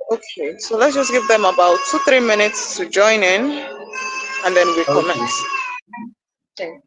Okay, so let's just give them about 2-3 minutes to join in, and then we Okay. commence. Okay.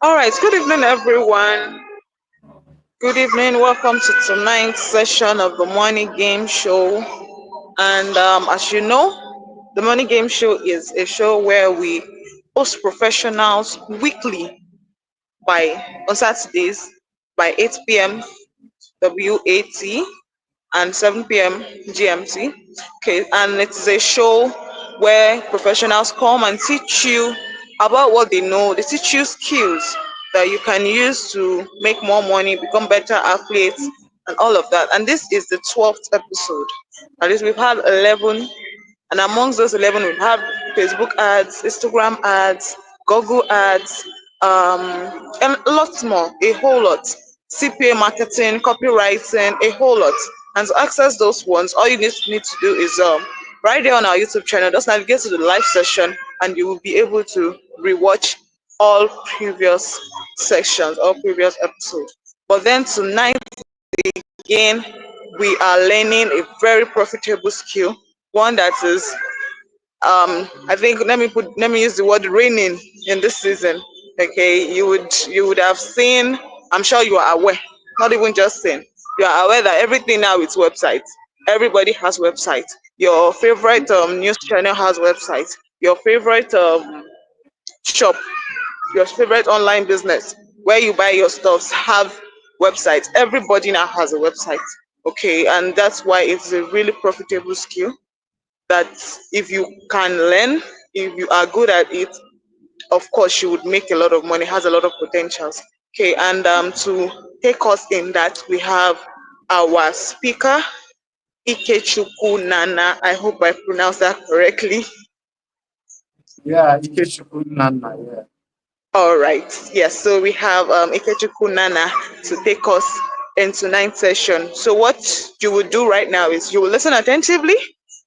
All right. Good evening, everyone. Good evening. Welcome to tonight's session of the morning game show. And as you know, the morning game show is a show where we host professionals weekly by on Saturdays by 8 p.m. WAT and 7 p.m. GMT. Okay, and it's a show where professionals come and teach you about what they know. They teach you skills that you can use to make more money, become better athletes, and all of that. And this is the 12th episode. At least we've had 11, and amongst those 11, we have Facebook ads, Instagram ads, Google ads, and lots more, a whole lot. CPA marketing, copywriting, a whole lot. And to access those ones, all you need to do is right there on our YouTube channel, just navigate to the live session, and you will be able to rewatch all previous sections, all previous episodes. But then tonight again, we are learning a very profitable skill, one that is I think let me use the word raining in this season. Okay, you would have seen, I'm sure you are aware, not even just saying, you are aware that everything now is website. Everybody has website. Your favorite news channel has website. Your favorite shop, your favorite online business where you buy your stuffs have websites. Everybody now has a website. Okay, and that's why it's a really profitable skill that if you can learn, if you are good at it, of course you would make a lot of money, has a lot of potentials. Okay, and to take us in that, we have our speaker, Ikechukwu Nana. I hope I pronounced that correctly. Yeah, Ikechukwu Nana, yeah. All right. Yes. So we have Ikechukwu Nana to take us into ninth session. So what you will do right now is you will listen attentively,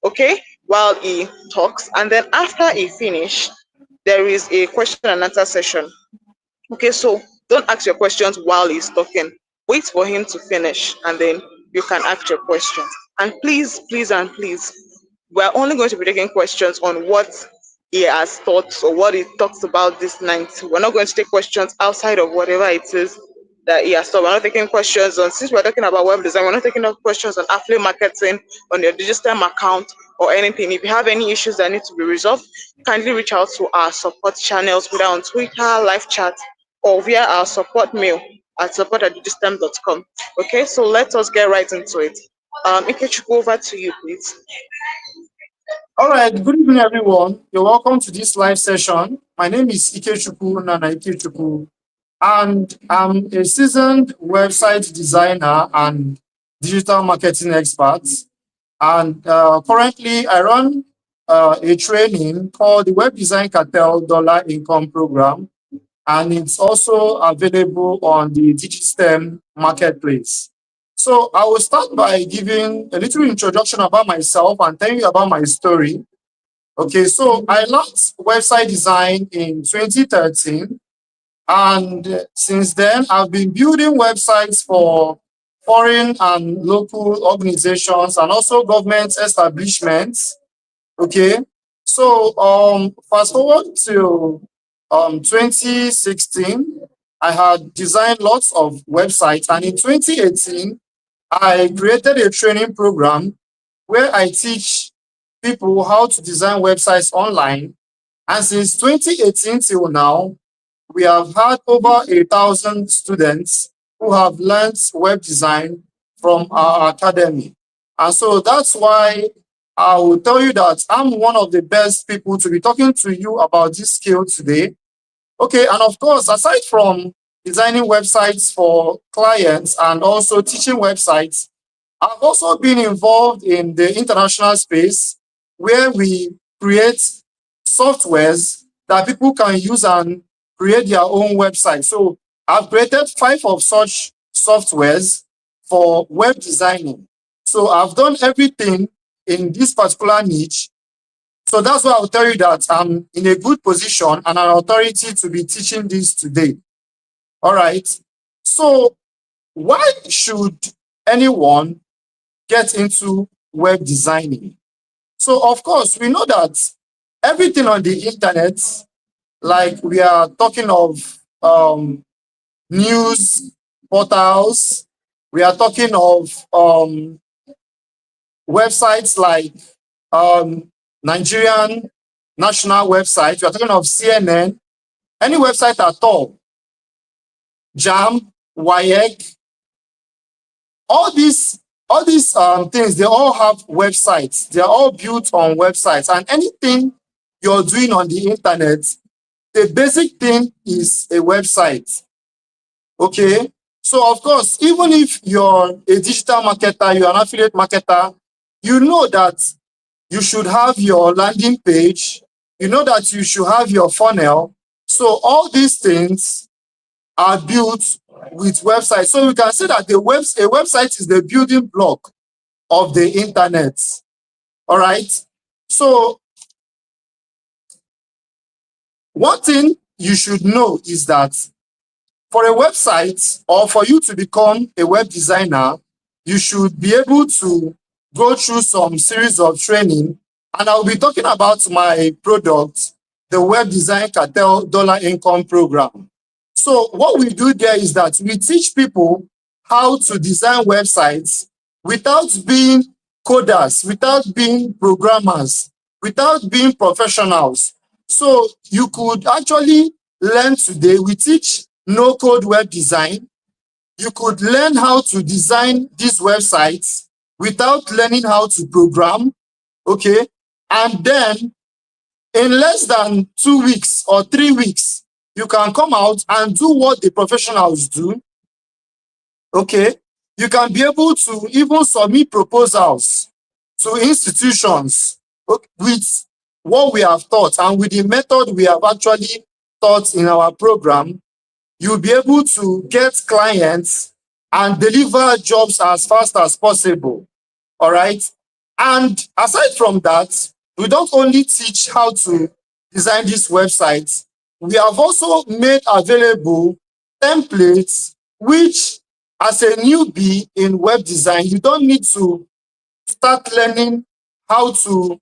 okay, while he talks, and then after he finish, there is a question and answer session. Okay. So don't ask your questions while he's talking. Wait for him to finish, and then you can ask your questions. And please, please, and please, we're only going to be taking questions on what he has thought or what he talks about this night. We're not going to take questions outside of whatever it is that he has thought. We're not taking questions on, since we're talking about web design, we're not taking up questions on affiliate marketing, on your Digitstem account or anything. If you have any issues that need to be resolved, kindly reach out to our support channels, whether on Twitter, live chat, or via our support mail at support@digistem.com. Okay, so let us get right into it. Ikechukwu, over to you, please. All right, good evening, everyone. You're welcome to this live session. My name is Ikechukwu Nana Ikechukwu, and I'm a seasoned website designer and digital marketing expert. And currently, I run a training called the Web Design Cartel Dollar Income Program, and it's also available on the Digitstem marketplace. So I will start by giving a little introduction about myself and telling you about my story. Okay, so I learned website design in 2013, and since then I've been building websites for foreign and local organizations and also government establishments. Okay, so fast forward to 2016, I had designed lots of websites, and in 2018, I created a training program where I teach people how to design websites online. And since 2018 till now, we have had over 1,000 students who have learned web design from our academy. And so that's why I will tell you that I'm one of the best people to be talking to you about this skill today. Okay, and of course, aside from designing websites for clients and also teaching websites, I've also been involved in the international space where we create softwares that people can use and create their own website. So I've created 5 of such softwares for web designing. So I've done everything in this particular niche. So that's why I'll tell you that I'm in a good position and an authority to be teaching this today. All right. So why should anyone get into web designing? So of course, we know that everything on the internet, like we are talking of news portals, we are talking of websites like Nigerian national websites, we are talking of CNN, any website at all, JAM, WAEC, all these things, they all have websites. They're all built on websites. And anything you're doing on the internet, the basic thing is a website. Okay? So of course, even if you're a digital marketer, you're an affiliate marketer, you know that you should have your landing page, you know that you should have your funnel. So all these things are built with websites. So we can say that a website is the building block of the internet. All right. So one thing you should know is that for a website or for you to become a web designer, you should be able to go through some series of training. And I'll be talking about my product, the Web Design Cartel Dollar Income Program. So what we do there is that we teach people how to design websites without being coders, without being programmers, without being professionals. So you could actually learn today. We teach no-code web design. You could learn how to design these websites without learning how to program, okay? And then in less than 2 weeks or 3 weeks, you can come out and do what the professionals do, okay? You can be able to even submit proposals to institutions with what we have taught and with the method we have actually taught in our program. You'll be able to get clients and deliver jobs as fast as possible. All right. And aside from that, we don't only teach how to design these websites, we have also made available templates, which, as a newbie in web design, you don't need to start learning how to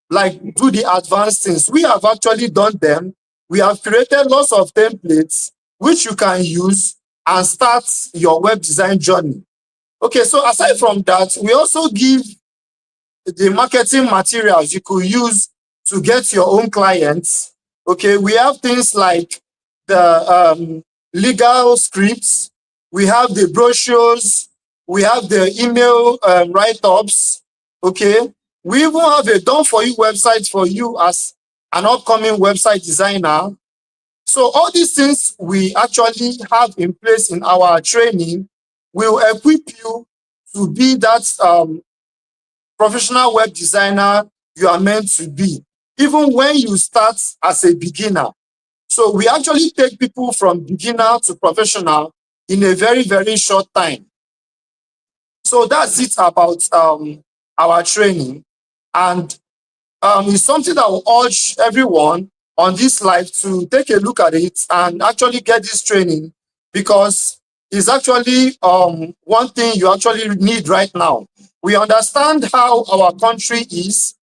like do the advanced things. We have actually done them. We have created lots of templates which you can use and start your web design journey. Okay, so aside from that, we also give the marketing materials you could use to get your own clients. Okay, we have things like the legal scripts, we have the brochures, we have the email write-ups. Okay, we even have a done for you website for you as an upcoming website designer. So all these things we actually have in place in our training will equip you to be that professional web designer you are meant to be, even when you start as a beginner. So we actually take people from beginner to professional in a very, very short time. So that's it about our training. And it's something that will urge everyone on this live to take a look at it and actually get this training, because it's actually one thing you actually need right now. We understand how our country is,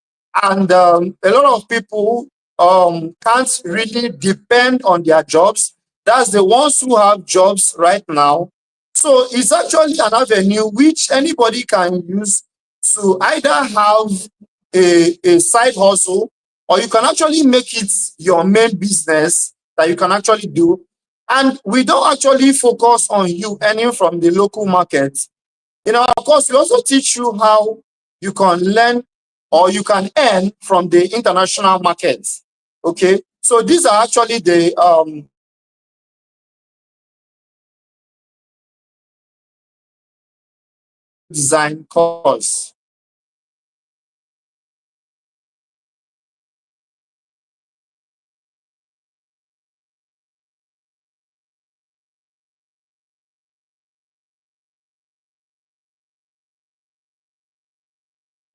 and a lot of people can't really depend on their jobs. That's the ones who have jobs right now. So it's actually an avenue which anybody can use to either have a side hustle, or you can actually make it your main business that you can actually do. And we don't actually focus on you earning from the local market. In our course, we also teach you how you can learn or you can earn from the international markets. Okay, so these are actually the design course.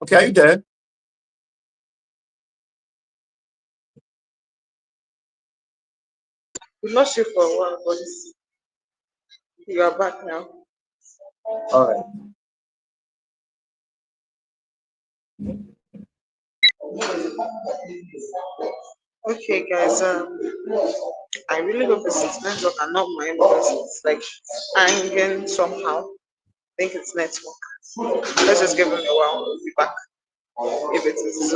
Okay, are you there? We lost you for a while, but you are back now. All right. Okay, guys. I really hope this is network and not mine because it's like hanging somehow. I think it's network. Let's just give him a while. We'll be back if it is.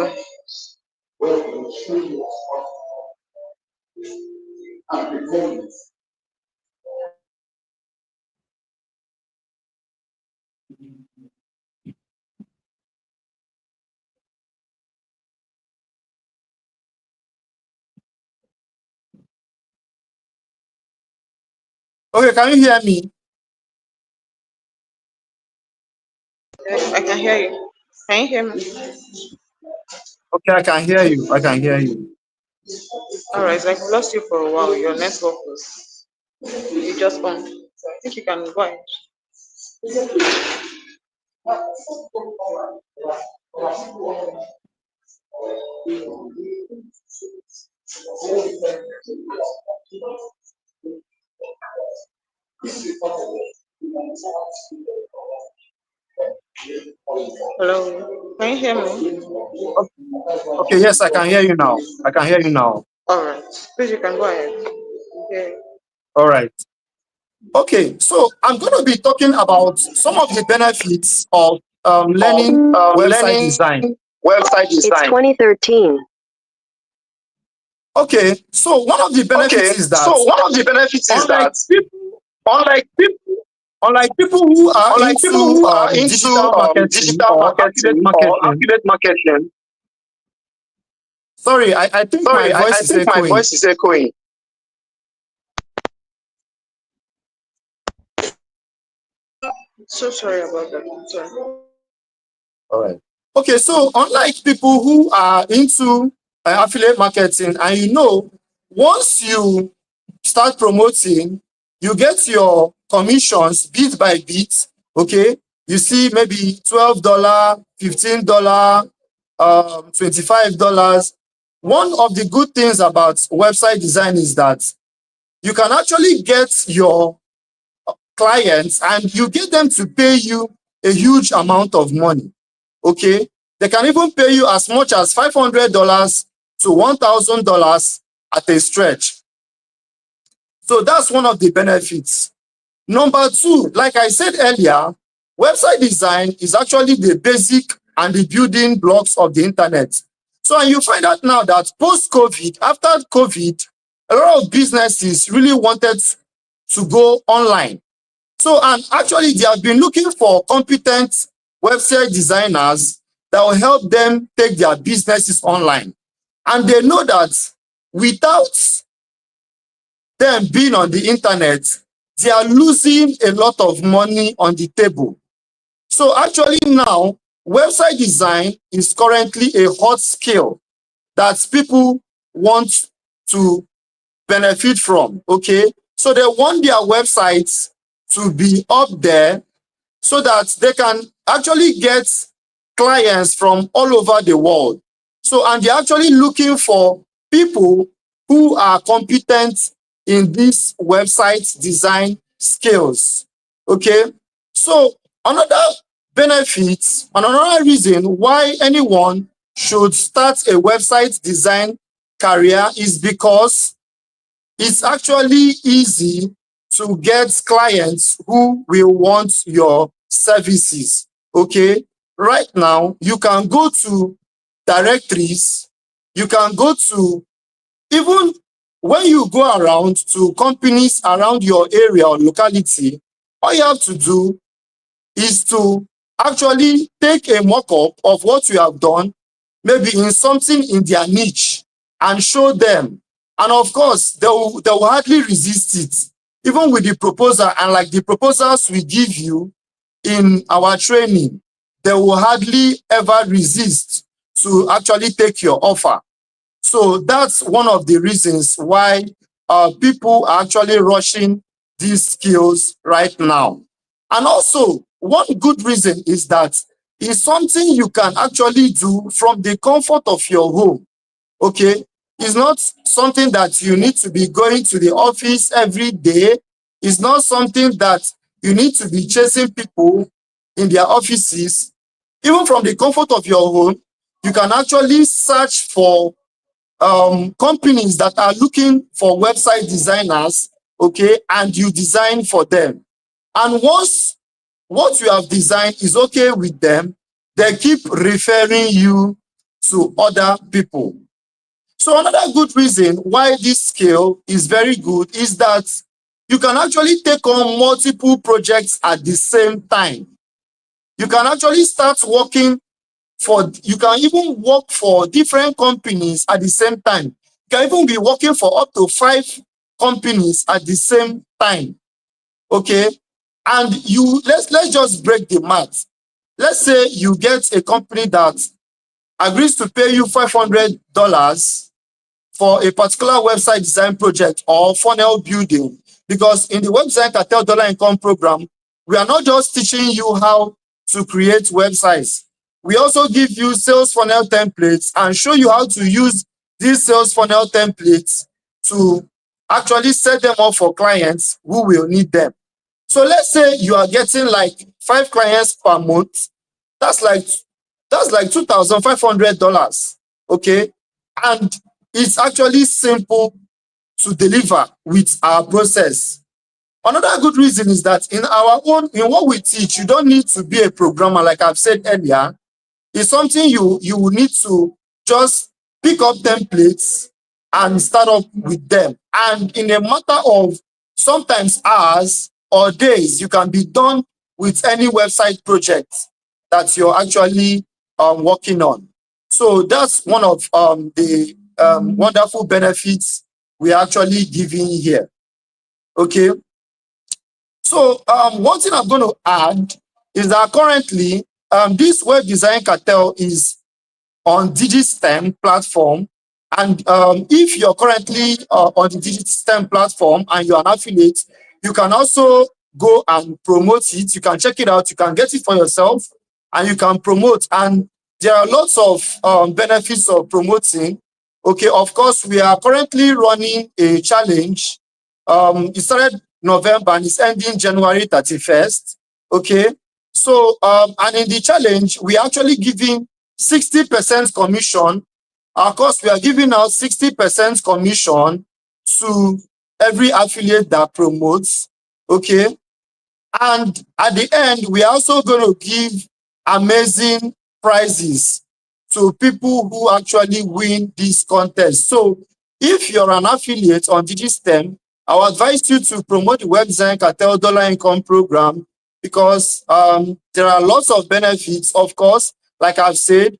Okay, can you hear me? I can hear you. Can you hear me? Okay, I can hear you. I can hear you. All right. It's like we lost you for a while. Your network was you just on. So I think you can go ahead. Hello. Can you hear me? Okay, yes, I can hear you now. I can hear you now. All right. Please, you can go ahead. Okay. All right. Okay, so I'm going to be talking about some of the benefits of learning website design. Learning website design. It's 2013. Okay, so one of the benefits Okay, is so that one of the benefits is unlike that people, unlike people, unlike people who are unlike people into who are into digital marketing digital or affiliate marketing or marketing, affiliate marketing. sorry, I think my Sorry, voice I is think my echoing. voice is echoing. So sorry about that. I'm sorry. All right. Okay, so unlike people who are into affiliate marketing, and once you start promoting, you get your commissions bit by bit. Okay, you see maybe $12, $15, $25. One of the good things about website design is that you can actually get your clients and you get them to pay you a huge amount of money. Okay, they can even pay you as much as $500 to $1,000 at a stretch. So that's one of the benefits. Number two, like I said earlier, website design is actually the basic and the building blocks of the internet. So and you find out now that post-COVID, after COVID, a lot of businesses really wanted to go online. So, and actually, they have been looking for competent website designers that will help them take their businesses online. And they know that without them being on the internet, they are losing a lot of money on the table. So actually now, website design is currently a hot skill that people want to benefit from, okay? So they want their websites to be up there so that they can actually get clients from all over the world. So, and they're actually looking for people who are competent in these website design skills, okay? So another benefit and another reason why anyone should start a website design career is because it's actually easy to get clients who will want your services, okay? Right now, you can go to directories, you can go to, even when you go around to companies around your area or locality, all you have to do is to actually take a mock-up of what you have done, maybe in something in their niche, and show them. And of course, they will hardly resist it, even with the proposal. And like the proposals we give you in our training, they will hardly ever resist to actually take your offer. So that's one of the reasons why people are actually rushing these skills right now. And also, one good reason is that it's something you can actually do from the comfort of your home, okay? It's not something that you need to be going to the office every day. It's not something that you need to be chasing people in their offices. Even from the comfort of your home, you can actually search for companies that are looking for website designers, okay, and you design for them. And once what you have designed is okay with them, they keep referring you to other people. So another good reason why this skill is very good is that you can actually take on multiple projects at the same time. You can actually start working you can even work for different companies at the same time. You can even be working for up to 5 companies at the same time, okay? And let's just break the math. Let's say you get a company that agrees to pay you $500 for a particular website design project or funnel building. Because in the Website Cartel Dollar Income Program, we are not just teaching you how to create websites. We also give you sales funnel templates and show you how to use these sales funnel templates to actually set them up for clients who will need them. So let's say you are getting like 5 clients per month. That's like $2,500, okay? And it's actually simple to deliver with our process. Another good reason is that in what we teach, you don't need to be a programmer, like I've said earlier. It's something you will need to just pick up templates and start up with them. And in a matter of sometimes hours or days, you can be done with any website project that you're actually working on. So that's one of the wonderful benefits we're actually giving here. Okay. So one thing I'm going to add is that currently this web design cartel is on Digitstem platform. And if you're currently on the Digitstem platform and you're an affiliate, you can also go and promote it. You can check it out. You can get it for yourself and you can promote. And there are lots of benefits of promoting. Okay, of course, we are currently running a challenge. It started November and it's ending January 31st. Okay, so and in the challenge, we are actually giving 60% commission. Of course, we are giving out 60% commission to every affiliate that promotes. Okay, and at the end, we are also going to give amazing prizes to people who actually win this contest. So if you're an affiliate on Digitstem, I would advise you to promote the Web Design Cartel Dollar Income Program because there are lots of benefits. Of course, like I've said,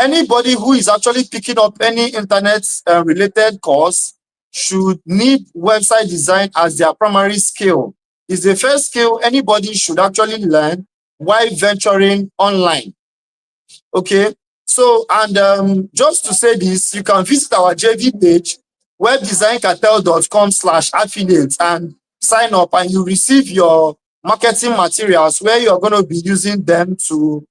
anybody who is actually picking up any internet related course should need website design as their primary skill. It's the first skill anybody should actually learn while venturing online. Okay, so and just to say this, you can visit our JV page, webdesigncartel.com/affiliates, and sign up, and you receive your marketing materials where you're going to be using them to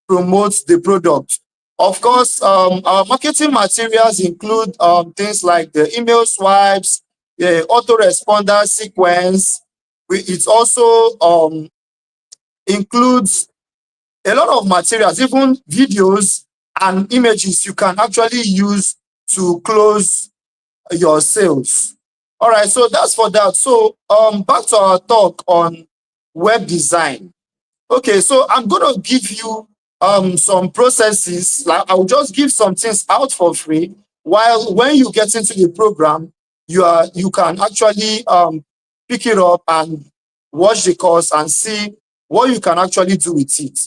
promote the product. Of course, our marketing materials include things like the email swipes, the autoresponder sequence. It also includes a lot of materials, even videos and images you can actually use to close your sales. All right, so that's for that. So back to our talk on web design. Okay, so I'm going to give you some processes. Like I'll just give some things out for free, while when you get into the program, you can actually pick it up and watch the course and see what you can actually do with it.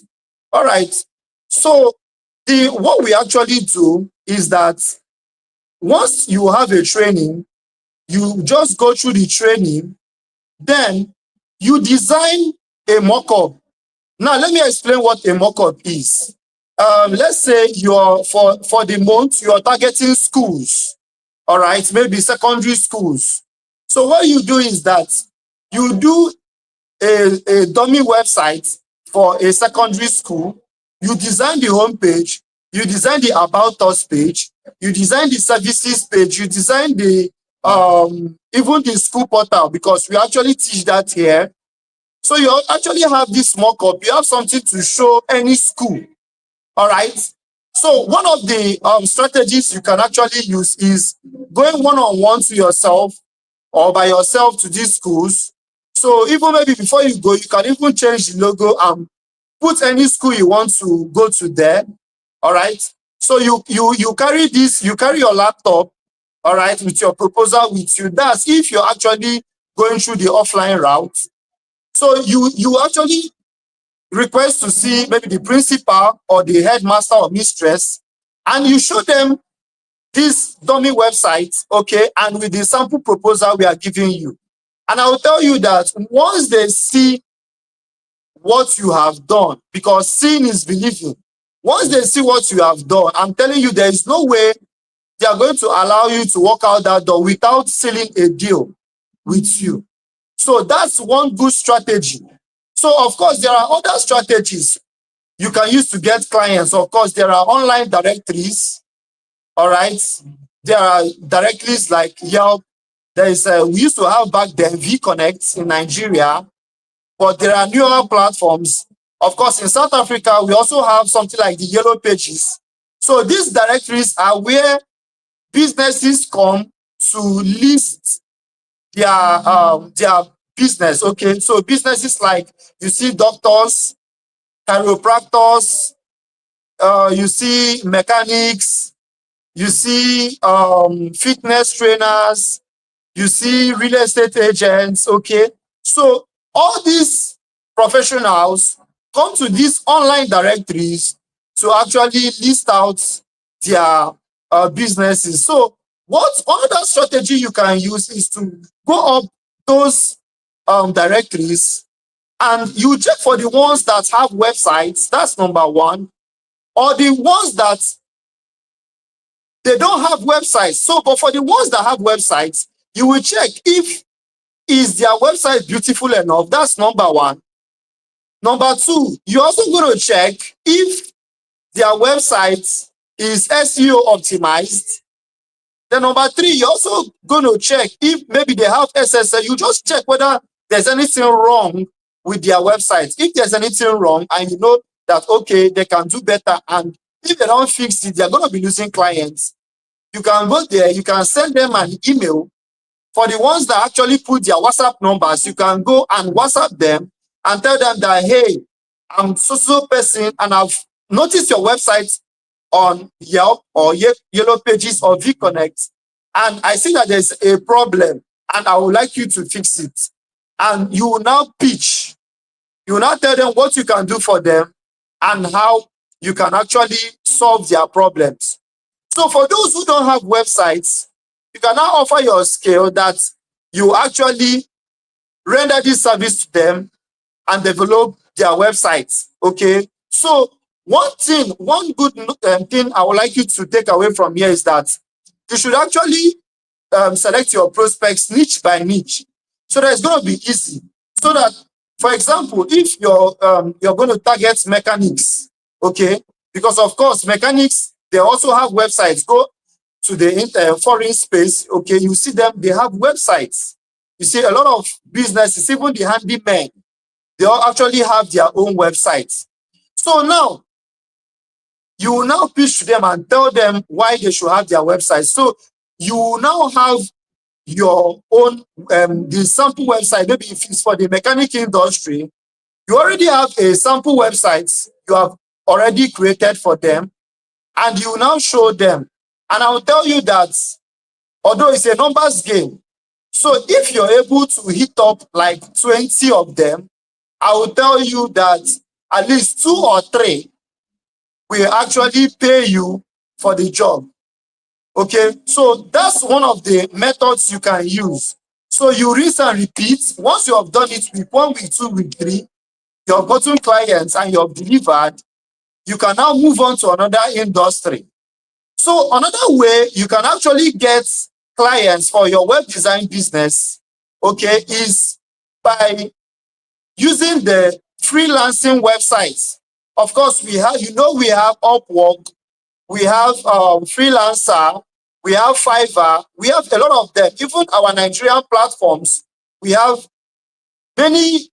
All right, so what we actually do is that once you have a training, you just go through the training, then you design a mock-up. Now, let me explain what a mock-up is. Let's say you're for the month, you're targeting schools, all right, maybe secondary schools. So what you do is that you do a dummy website for a secondary school. You design the homepage, you design the About Us page, you design the services page, you design the even the school portal, because we actually teach that here. So you actually have this mock-up. You have something to show any school. All right. So one of the strategies you can actually use is going one-on-one to yourself or by yourself to these schools. So even maybe before you go, you can even change the logo and put any school you want to go to there. All right. So you carry this, you carry your laptop, all right, with your proposal with you. That's if you're actually going through the offline route. So you actually request to see maybe the principal or the headmaster or mistress, and you show them this dummy website, okay, and with the sample proposal we are giving you. And I will tell you that once they see what you have done, because seeing is believing, once they see what you have done, I'm telling you, there is no way they are going to allow you to walk out that door without sealing a deal with you. So that's one good strategy. So of course, there are other strategies you can use to get clients. Of course, there are online directories. All right. There are directories like Yelp. There is we used to have back then VConnect in Nigeria, but there are newer platforms. Of course, in South Africa, we also have something like the Yellow Pages. So these directories are where businesses come to list their business. Okay, so businesses like, you see doctors, chiropractors, you see mechanics, you see fitness trainers, you see real estate agents. Okay, so all these professionals come to these online directories to actually list out their businesses. So what another strategy you can use is to go up those directories, and you check for the ones that have websites. That's number one. Or the ones that they don't have websites. So, but for the ones that have websites, you will check if is their website beautiful enough. That's number one. Number two, you're also going to check if their website is SEO optimized. Then number three, you're also going to check if maybe they have SSL. You just check whether there's anything wrong with their website. If there's anything wrong and you know that, okay, they can do better, and if they don't fix it, they're going to be losing clients, you can go there, you can send them an email. For the ones that actually put their WhatsApp numbers, you can go and WhatsApp them and tell them that, hey, I'm so person and I've noticed your website on Yelp or Yellow Pages or VConnect, and I see that there's a problem and I would like you to fix it. And you will now pitch. You will now tell them what you can do for them and how you can actually solve their problems. So for those who don't have websites, you can now offer your skill that you actually render this service to them and develop their websites. Okay. So one good thing I would like you to take away from here is that you should actually select your prospects niche by niche, so that it's going to be easy. So that, for example, if you're going to target mechanics, okay, because of course mechanics, they also have websites. Go to the foreign space, okay, you see them, they have websites. You see a lot of businesses, even the handymen, they all actually have their own websites. So now you will now pitch to them and tell them why they should have their website. So you will now have your own the sample website. Maybe if it's for the mechanic industry, you already have a sample website you have already created for them, and you now show them. And I will tell you that although it's a numbers game, so if you're able to hit up like 20 of them, I will tell you that at least 2 or 3 will actually pay you for the job. Okay, so that's one of the methods you can use. So you rinse and repeat. Once you have done it week 1, week 2, week 3, you have gotten clients and you have delivered, you can now move on to another industry. So another way you can actually get clients for your web design business, okay, is by using the freelancing websites. Of course, we have Upwork, we have Freelancer, we have Fiverr, we have a lot of them. Even our Nigerian platforms, we have many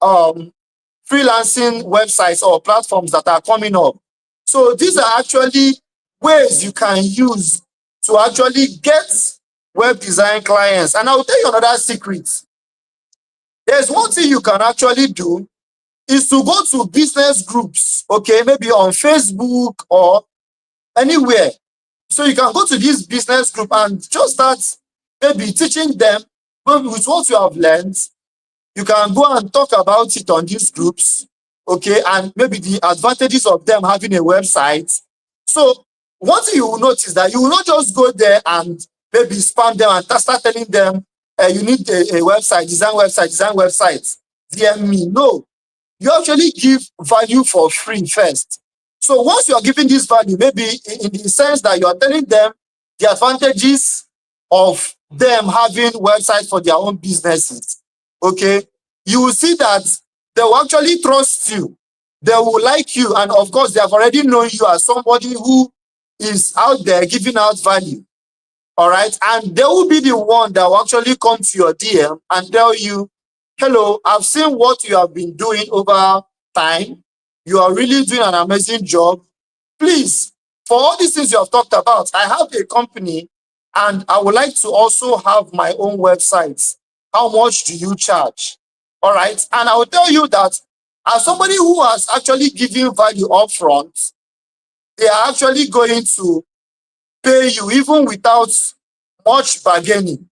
freelancing websites or platforms that are coming up. So these are actually ways you can use to actually get web design clients. And I'll tell you another secret. There's one thing you can actually do is to go to business groups, okay, maybe on Facebook or anywhere. So you can go to this business group and just start maybe teaching them maybe with what you have learned. You can go and talk about it on these groups, okay, and maybe the advantages of them having a website. So one thing you will notice that you will not just go there and maybe spam them and start telling them you need a website, design website, DM me. No, you actually give value for free first. So once you are giving this value, maybe in the sense that you are telling them the advantages of them having websites for their own businesses, okay, you will see that they will actually trust you. They will like you. And of course, they have already known you as somebody who is out there giving out value. All right. And they will be the one that will actually come to your DM and tell you, hello, I've seen what you have been doing over time. You are really doing an amazing job. Please, for all these things you have talked about, I have a company and I would like to also have my own website. How much do you charge? All right. And I will tell you that as somebody who has actually given value upfront, they are actually going to pay you even without much bargaining.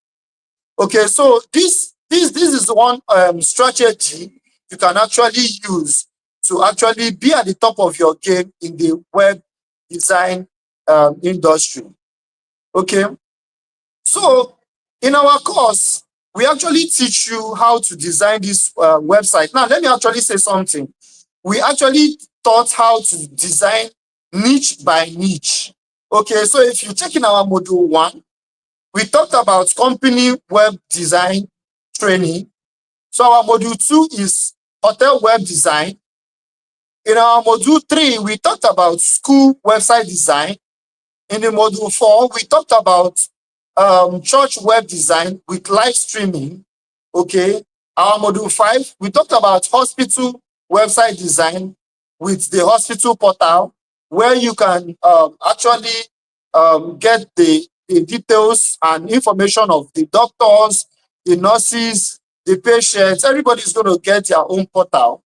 Okay, so this is one strategy you can actually use to actually be at the top of your game in the web design industry. Okay, so in our course, we actually teach you how to design this website. Now, let me actually say something. We actually taught how to design niche by niche. Okay, so if you check in our module 1, we talked about company web design training. So our module 2 is hotel web design. In our module 3, we talked about school website design. In the module 4, we talked about church web design with live streaming. Okay. Our module 5, we talked about hospital website design with the hospital portal, where you can actually get the details and information of the doctors, the nurses, the patients. Everybody's going to get their own portal.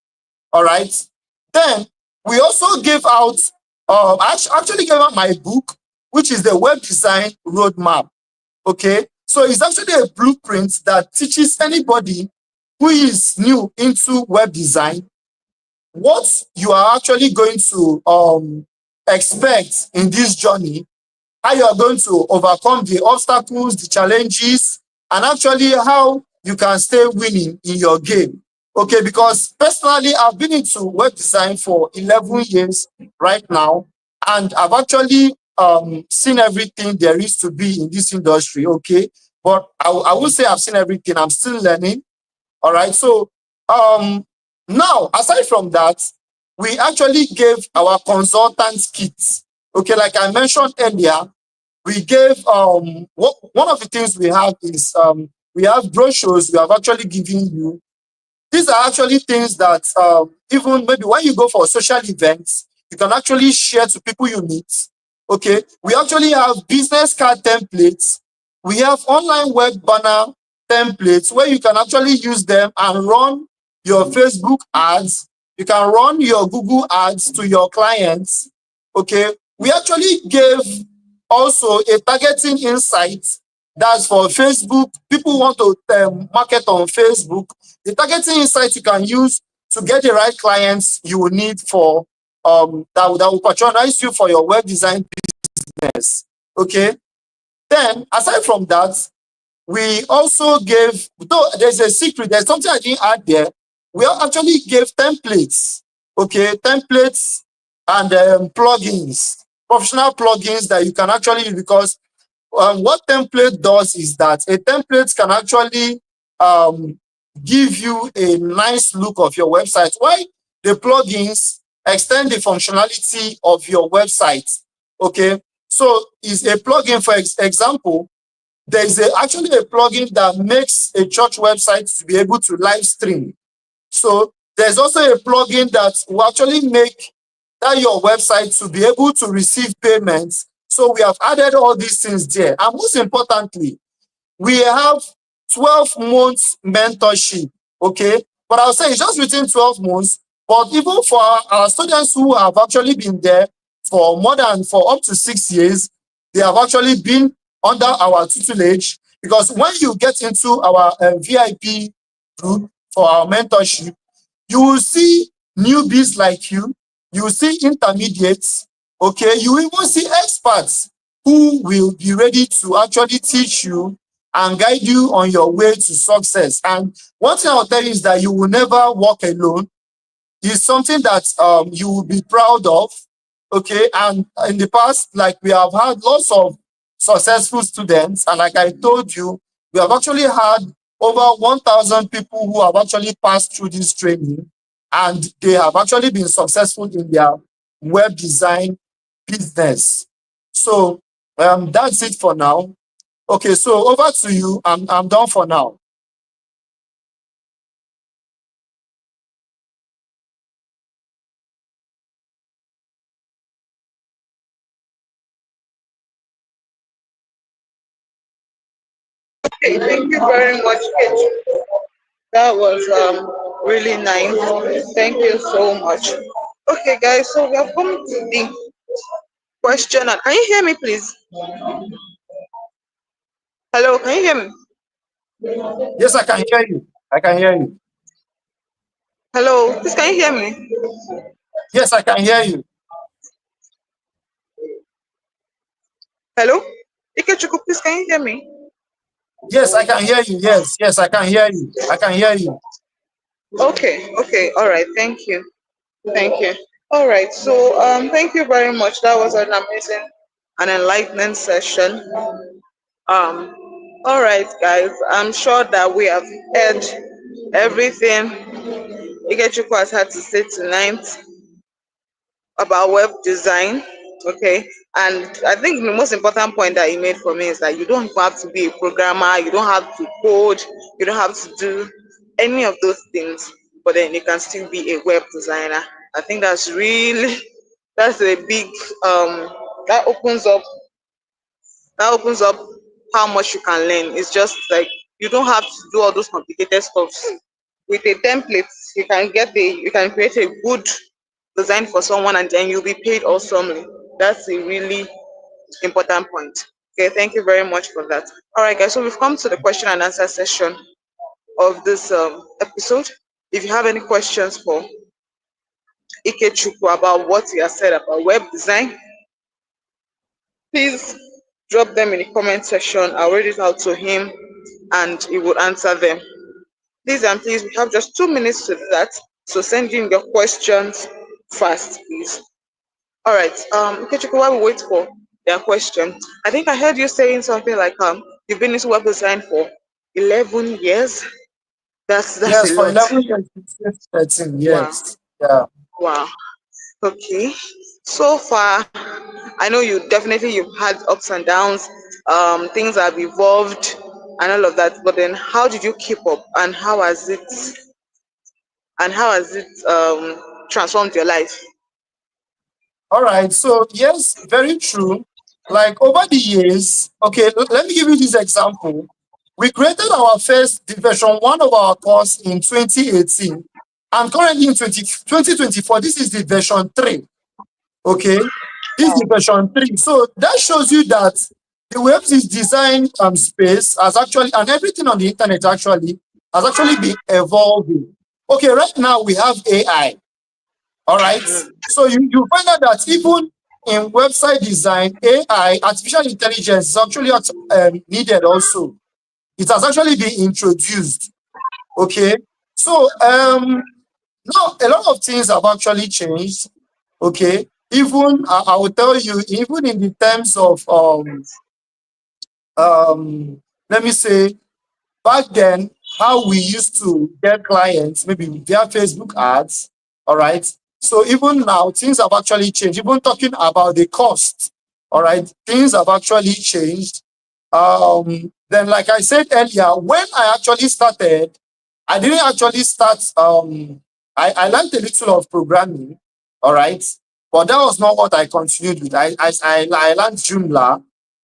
All right. Then we also gave out, I actually gave out my book, which is the web design roadmap. Okay. So it's actually a blueprint that teaches anybody who is new into web design what you are actually going to expect in this journey, how you are going to overcome the obstacles, the challenges, and actually how you can stay winning in your game. Okay, because personally, I've been into web design for 11 years right now, and I've actually seen everything there is to be in this industry. Okay, but I would say I've seen everything. I'm still learning. All right. So um, now, aside from that, we actually gave our consultants kits. Okay, like I mentioned earlier, we gave one of the things we have is we have brochures we have actually given you. These are actually things that even maybe when you go for social events, you can actually share to people you meet. Okay, we actually have business card templates. We have online web banner templates where you can actually use them and run your Facebook ads. You can run your Google ads to your clients. Okay, we actually gave also a targeting insight. That's for Facebook. People want to market on Facebook. The targeting insight you can use to get the right clients you will need for that will patronize you for your web design business. Okay. Then aside from that, we also gave, though there's a secret, there's something I didn't add there. We actually gave templates. Okay, templates and plugins, professional plugins that you can actually use, because what template does is that a template can actually give you a nice look of your website, while the plugins extend the functionality of your website. Okay, so is a plugin, for example, there is actually a plugin that makes a church website to be able to live stream. So there's also a plugin that will actually make that your website to be able to receive payments. So we have added all these things there. And most importantly, we have 12 months mentorship. Okay. But I'll say it's just within 12 months. But even for our students who have actually been there for for up to 6 years, they have actually been under our tutelage, because when you get into our VIP group for our mentorship, you will see newbies like you will see intermediates, okay, you will even see experts who will be ready to actually teach you and guide you on your way to success. And one thing I'll tell you is that you will never walk alone. It's something that you will be proud of. Okay, and in the past, like, we have had lots of successful students, and like I told you, we have actually had over 1,000 people who have actually passed through this training, and they have actually been successful in their web design business. So that's it for now. Okay, so over to you. I'm done for now. Okay, thank you very much, Kate. That was really nice. Thank you so much. Okay, guys, so we have come to the question. Can you hear me, please? Hello, can you hear me? Yes, I can hear you. I can hear you. Hello, please, can you hear me? Yes, I can hear you. Hello, Ikechuku, please, can you hear me? Yes, I can hear you. Yes, I can hear you. I can hear you. Okay, all right. Thank you. All right, so thank you very much. That was an amazing and enlightening session. Um, all right, guys. I'm sure that we have heard everything Ikechuku has had to say tonight about web design. Okay, and I think the most important point that he made for me is that you don't have to be a programmer, you don't have to code, you don't have to do any of those things, but then you can still be a web designer. I think that's really that's a big that opens up that opens up how much you can learn. It's just like you don't have to do all those complicated stuff. With a template, you can create a good design for someone, and then you'll be paid awesomely. That's a really important point. Okay, thank you very much for that. All right, guys. So we've come to the question and answer session of this episode. If you have any questions for Ikechukwu about what he has said about web design, please drop them in the comment section. I'll read it out to him and he will answer them. Please and please, we have just 2 minutes to do that. So send in your questions fast, please. All right. Ikechukwu, while we wait for their question, I think I heard you saying something like you've been into web design for 11 years. That's a Yes, for lot. 11 years, 13, Wow. yes. Yeah. Wow. Okay. So far, I know you've had ups and downs. Things have evolved and all of that. But then, how did you keep up, and how has it transformed your life? All right. So, yes, very true. Like over the years, okay, let me give you this example. We created our first version one of our course in 2018. And currently in 2024, this is the version 3. Okay. This is the version 3. So that shows you that the web's design space has actually, and everything on the internet actually, has actually been evolving. Okay, right now we have AI. All right. So you find out that even in website design, AI, artificial intelligence, is actually needed also. It has actually been introduced. Okay. So now a lot of things have actually changed. Okay. Even I will tell you, even in the terms of let me say back then, how we used to get clients, maybe via Facebook ads, all right? So even now, things have actually changed. Even talking about the cost, all right, things have actually changed. Then, like I said earlier, when I actually started, I didn't actually start, I learned a little of programming, all right? But that was not what I continued with. I learned Joomla.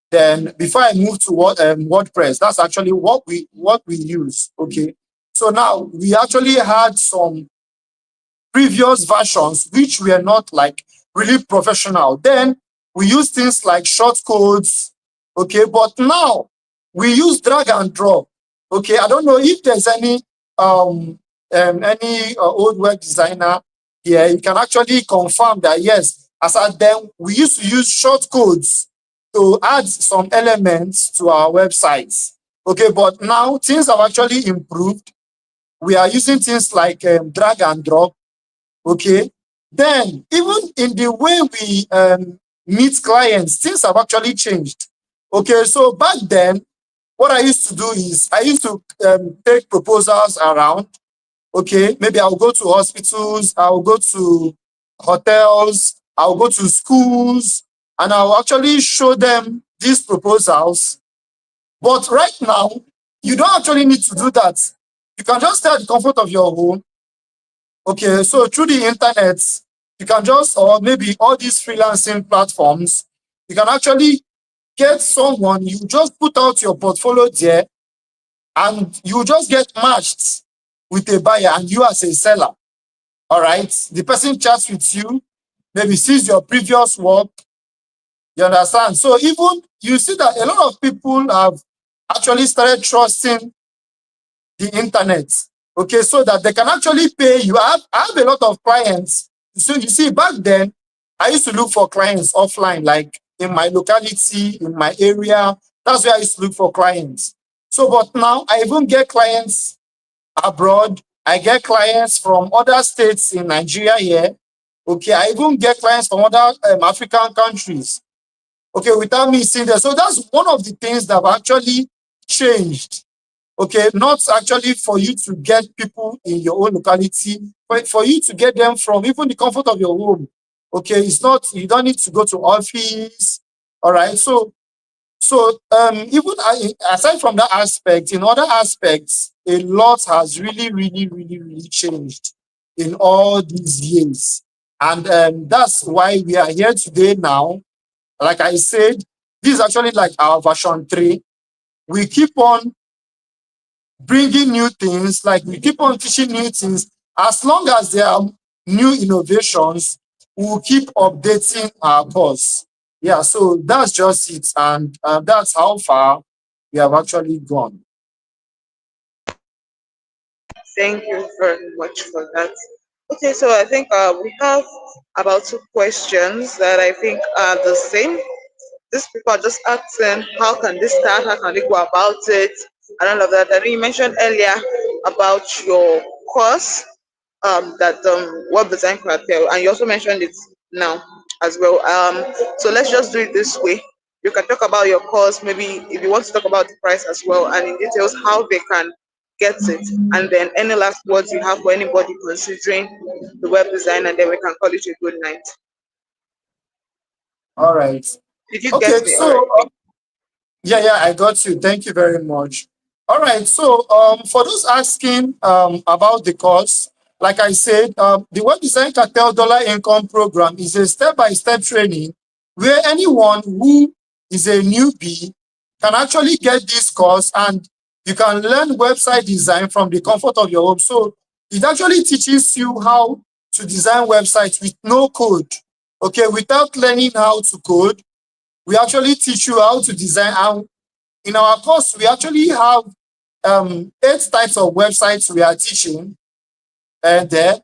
Then before I move to WordPress, that's actually what we use. Okay. So now we actually had some previous versions which were not like really professional. Then we use things like short codes. Okay, but now we use drag and drop. Okay, I don't know if there's any old web designer here. You can actually confirm that yes, as at then we used to use short codes to add some elements to our websites. Okay, but now things have actually improved. We are using things like drag and drop. Okay. Then, even in the way we meet clients, things have actually changed. Okay. So back then, what I used to do is I used to take proposals around. Okay. Maybe I'll go to hospitals, I'll go to hotels, I'll go to schools, and I'll actually show them these proposals. But right now, you don't actually need to do that. You can just stay at the comfort of your home. Okay, so through the internet, you can just, or maybe all these freelancing platforms, you can actually get someone, you just put out your portfolio there, and you just get matched with a buyer and you as a seller. All right. The person chats with you, maybe sees your previous work. You understand? So even you see that a lot of people have actually started trusting the internet, okay, so that they can actually pay you. I have a lot of clients. So you see, back then, I used to look for clients offline, like in my locality, in my area. That's where I used to look for clients. So, but now I even get clients abroad. I get clients from other states in Nigeria here. Okay, I even get clients from other African countries. Okay, without me seeing them. So that's one of the things that have actually changed. Okay, not actually for you to get people in your own locality, but for you to get them from even the comfort of your home. Okay, it's not, you don't need to go to office. All right. So even aside from that aspect, in other aspects, a lot has really, really, really, really changed in all these years. And that's why we are here today now. Like I said, this is actually like our version 3. We keep on bringing new things, like we keep on teaching new things. As long as there are new innovations, we'll keep updating our course. Yeah, so that's just it. And that's how far we have actually gone. Thank you very much for that. Okay, so I think we have about two questions that I think are the same. These people are just asking how can this start, how can they go about it, and all of that. And you mentioned earlier about your course, that web design cartel, and you also mentioned it now as well. So let's just do it this way. You can talk about your course, maybe if you want to talk about the price as well, and in details how they can get it, and then any last words you have for anybody considering the web design, and then we can call it a good night. All right. Did you get Okay, me? All right. so yeah, I got you. Thank you very much. All right. So, for those asking about the course, like I said, the Web Design Cartel Dollar Income Program is a step-by-step training where anyone who is a newbie can actually get this course, and you can learn website design from the comfort of your home. So it actually teaches you how to design websites with no code. Okay, without learning how to code, we actually teach you how to design. And in our course, we actually have 8 types of websites we are teaching there.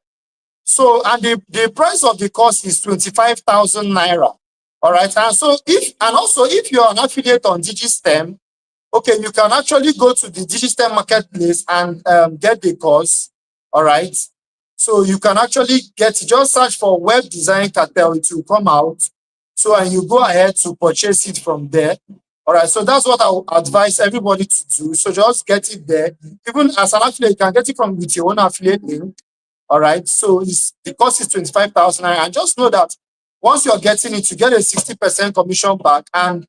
So, and the price of the course is 25,000 naira. All right. And so, if you're an affiliate on Digitstem, okay, you can actually go to the Digitstem marketplace and get the course. All right. So you can actually just search for web design cartel, it will come out. So, and you go ahead to purchase it from there. All right. So that's what I would advise everybody to do. So just get it there. Even as an affiliate, you can get it from with your own affiliate link. All right. So the cost is 25,000. And just know that once you're getting it, you get a 60% commission back. And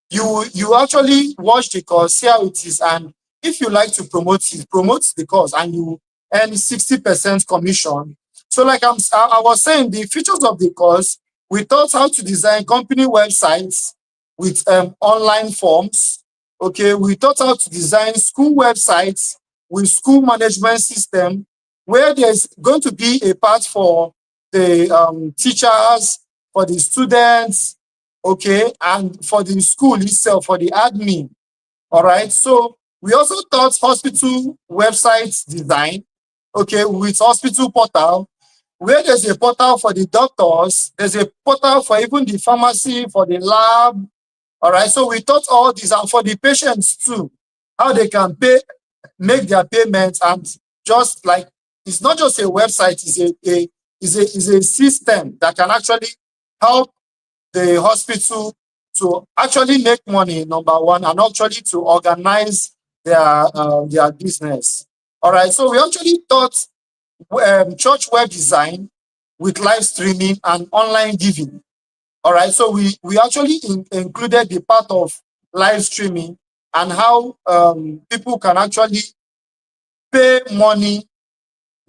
you actually watch the course, see how it is, and if you like to promote the course, and you earn 60% commission. So like I was saying, the features of the course, we taught how to design company websites with online forms. Okay, we taught how to design school websites with school management system, where there's going to be a part for the teachers, for the students, okay, and for the school itself, for the admin. All right. So we also taught hospital website design, okay, with hospital portal, where there's a portal for the doctors, there's a portal for even the pharmacy, for the lab. All right. So we taught all these, and for the patients too, how they can make their payments, and just like it's not just a website, it's a system that can actually help the hospital to actually make money, number one, and actually to organize their business. All right. So we actually taught church web design with live streaming and online giving. All right. So we actually included the part of live streaming and how people can actually pay money,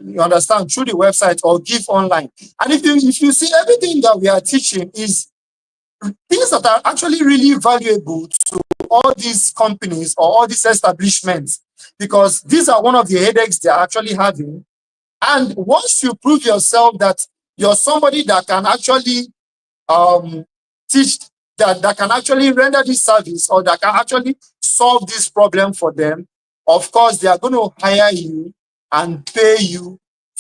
you understand, through the website or give online. And if you see, everything that we are teaching is things that are actually really valuable to all these companies or all these establishments, because these are one of the headaches they're actually having. And once you prove yourself that you're somebody that can actually um, teach, that can actually render this service, or that can actually solve this problem for them, of course, they are going to hire you and pay you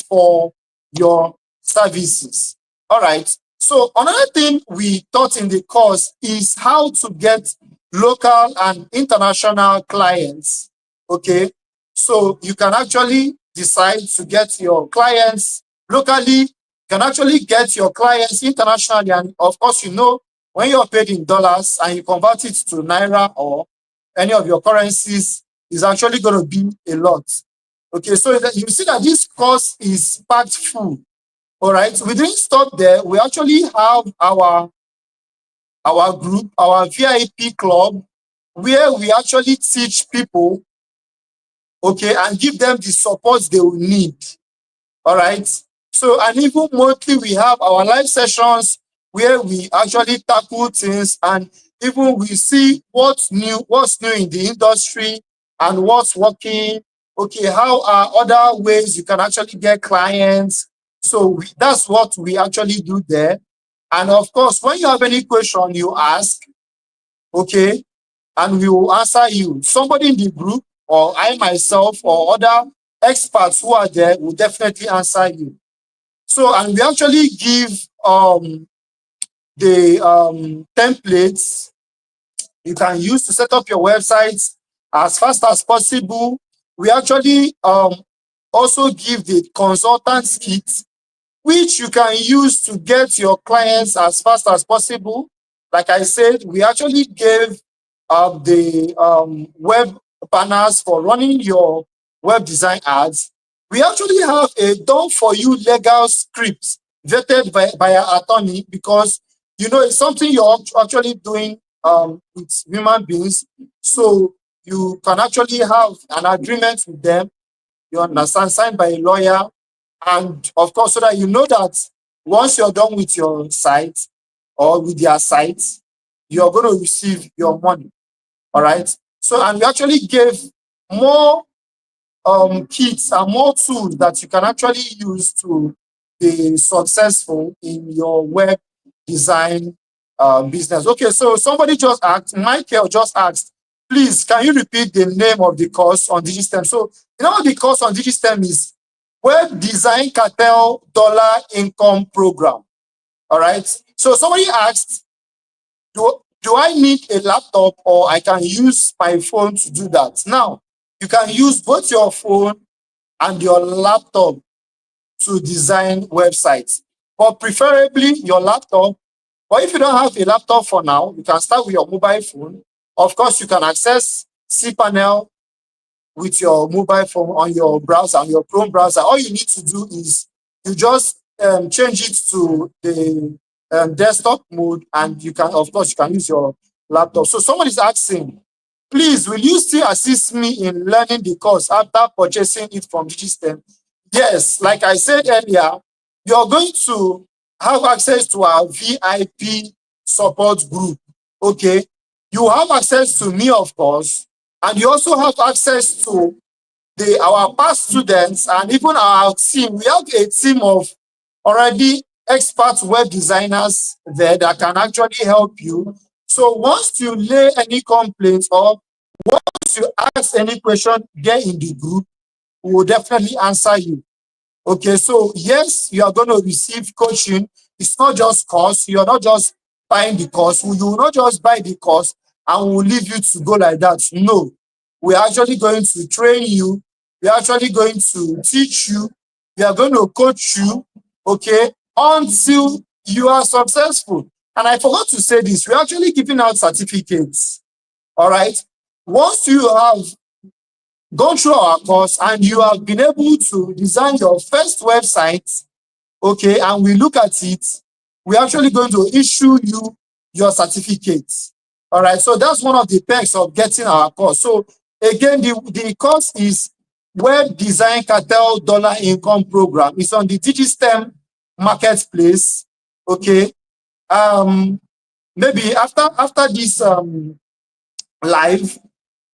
for your services. All right. So another thing we taught in the course is how to get local and international clients. Okay. So you can actually decide to get your clients locally, can actually get your clients internationally. And of course, when you're paid in dollars and you convert it to naira or any of your currencies, is actually going to be a lot. Okay, so you see that this course is packed full. All right, we didn't stop there. We actually have our group, our VIP club, where we actually teach people, okay, and give them the support they will need. All right. So, and even monthly, we have our live sessions where we actually tackle things, and even we see what's new in the industry and what's working. Okay, how are other ways you can actually get clients? So that's what we actually do there. And of course, when you have any question, you ask, okay, and we will answer you. Somebody in the group, or I myself, or other experts who are there will definitely answer you. So, and we actually give the templates you can use to set up your websites as fast as possible. We actually also give the consultant kit, which you can use to get your clients as fast as possible. Like I said, we actually gave the web banners for running your web design ads. We actually have a done-for-you legal script vetted by an attorney, because it's something you're actually doing with human beings. So you can actually have an agreement with them, you understand, signed by a lawyer. And of course, so that you know that once you're done with your site or with their site, you're going to receive your money. All right. So, and we actually gave more kits and more tools that you can actually use to be successful in your web design business. Okay, so somebody just asked, Michael just asked, please, can you repeat the name of the course on Digitstem? So, the course on Digitstem is Web Design Cartel Dollar Income Program. All right. So somebody asked, do I need a laptop, or I can use my phone to do that? Now, you can use both your phone and your laptop to design websites, but preferably your laptop. But if you don't have a laptop for now, you can start with your mobile phone. Of course, you can access cPanel with your mobile phone on your browser, on your Chrome browser. All you need to do is you just change it to the desktop mode, and you can, of course, you can use your laptop. So someone is asking, please, will you still assist me in learning the course after purchasing it from Digitstem? Yes, like I said earlier, you're going to have access to our VIP support group. Okay, you have access to me, of course, and you also have access to our past students and even our team. We have a team of already expert web designers there that can actually help you. So once you lay any complaints, or once you ask any question there in the group, we will definitely answer you. Okay, so yes, you are going to receive coaching. It's not just course. You're not just buying the course. You will not just buy the course and we'll leave you to go like that. No, we're actually going to train you. We're actually going to teach you. We are going to coach you, okay, until you are successful. And I forgot to say this, we're actually giving out certificates. All right. Once you have gone through our course and you have been able to design your first website, okay, and we look at it, we're actually going to issue you your certificates. All right, so that's one of the perks of getting our course. So again, the course is Web Design Cartel Dollar Income Program. It's on the Digitstem marketplace. Okay. Maybe after this live,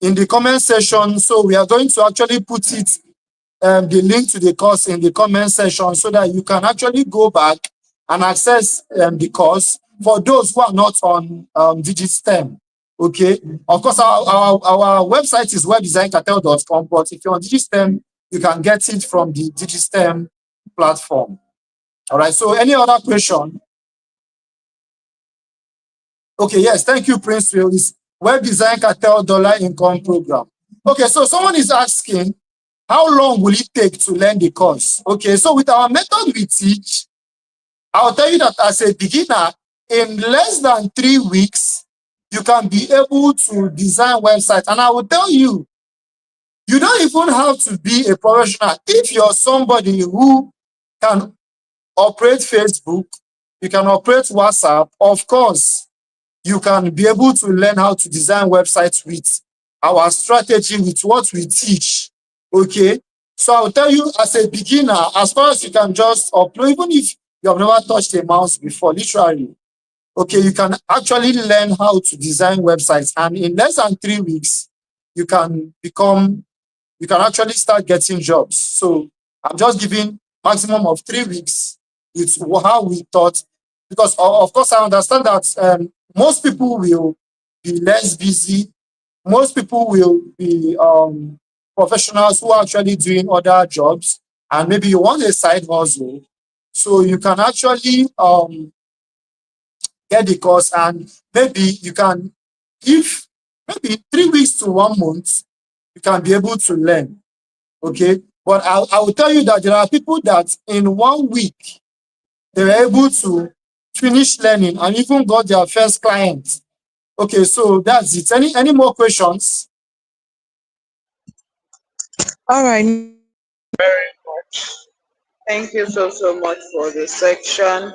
in the comment section, so we are going to actually put it, the link to the course in the comment section, so that you can actually go back and access the course for those who are not on Digitstem. Okay, of course, our website is webdesigncartel.com, but if you're on Digitstem, you can get it from the Digitstem platform. All right, so any other question? Okay, yes, thank you, Prince Will. It's Web Design Cartel Dollar Income Program. Okay, so someone is asking, how long will it take to learn the course? Okay, so with our method we teach, I'll tell you that as a beginner, in less than 3 weeks, you can be able to design websites. And I will tell you, you don't even have to be a professional. If you're somebody who can operate Facebook, you can operate WhatsApp, of course, you can be able to learn how to design websites with our strategy, with what we teach. Okay, so I'll tell you, as a beginner, as far as you can just upload, even if you have never touched a mouse before, literally, okay, you can actually learn how to design websites, and in less than 3 weeks, you can actually start getting jobs. So I'm just giving maximum of 3 weeks. It's how we thought, because of course I understand that most people will be less busy. Most people will be professionals who are actually doing other jobs, and maybe you want a side hustle. So you can actually get the course, and maybe you can, if maybe 3 weeks to 1 month, you can be able to learn. Okay. But I will tell you that there are people that in 1 week they were able to finish learning and even got their first client. Okay, so that's it. Any more questions? All right. Very much. Thank you so much for the section.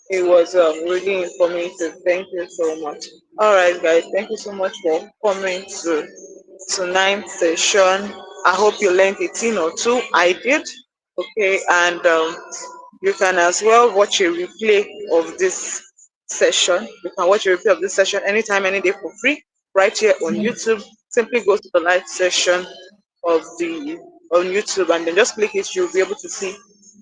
It was really informative. Thank you so much. All right, guys. Thank you so much for coming to tonight's session. I hope you learned a thing or two. I did. Okay, and you can as well watch a replay of this session. You can watch a replay of this session anytime, any day for free, right here on YouTube. Simply go to the live session of the on YouTube and then just click it. You'll be able to see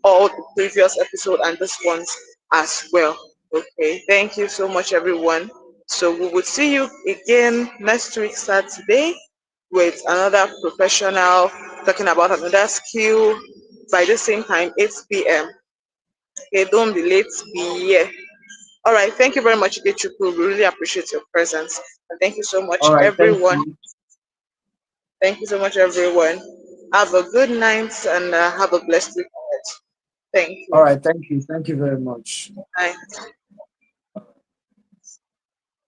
all the previous episode and this ones as well. Okay, thank you so much, everyone. So we will see you again next week, Saturday, with another professional talking about another skill by the same time, 8 p.m. Okay, don't be late, be here. All right, thank you very much, Igechuku. We really appreciate your presence. And thank you so much, All right, thank everyone. you. Thank you so much, everyone. Have a good night and have a blessed week ahead. Thank All you. right, thank you. Thank you very much. Bye.